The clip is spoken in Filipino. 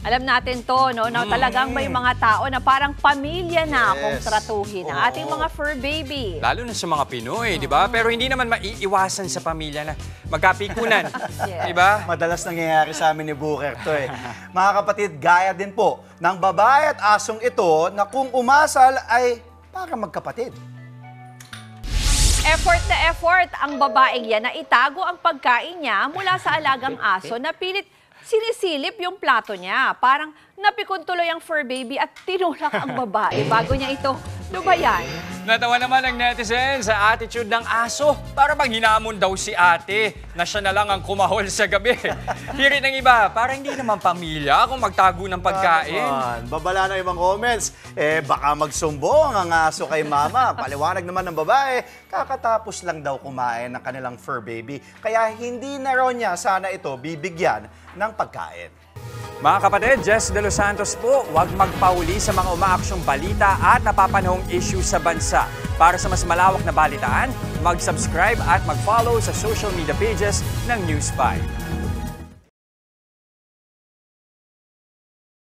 Alam natin to, no, na talagang may mga tao na parang pamilya na kung tratuhin ang ating mga fur baby. Lalo na sa mga Pinoy, di ba? Pero hindi naman maiiwasan sa pamilya na magkapikunan, di ba? Madalas nangyayari sa amin ni Booker to eh. Mga kapatid, gaya din po ng babae at asong ito na kung umasal ay para magkapatid. Effort na effort ang babaeng yan na itago ang pagkain niya mula sa alagang aso na pilit sinisilip yung plato niya. Parang napikon tuloy ang fur baby at tinulak ang babae bago niya ito lubayan. Natawa naman ang netizen sa attitude ng aso para bang hinamon daw si ate na siya na lang ang kumahol sa gabi. Hirit ng iba, parang hindi naman pamilya kung magtago ng pagkain. Babala ng ibang comments, baka magsumbong ang aso kay mama. Paliwanag naman ng babae, kakatapos lang daw kumain ng kanilang fur baby. Kaya hindi na raw niya sana ito bibigyan ng pagkain. Mga kapatid, Jess De Los Santos po, huwag magpauli sa mga umaaksyong balita at napapanahong issue sa bansa. Para sa mas malawak na balitaan, mag-subscribe at mag-follow sa social media pages ng News 5.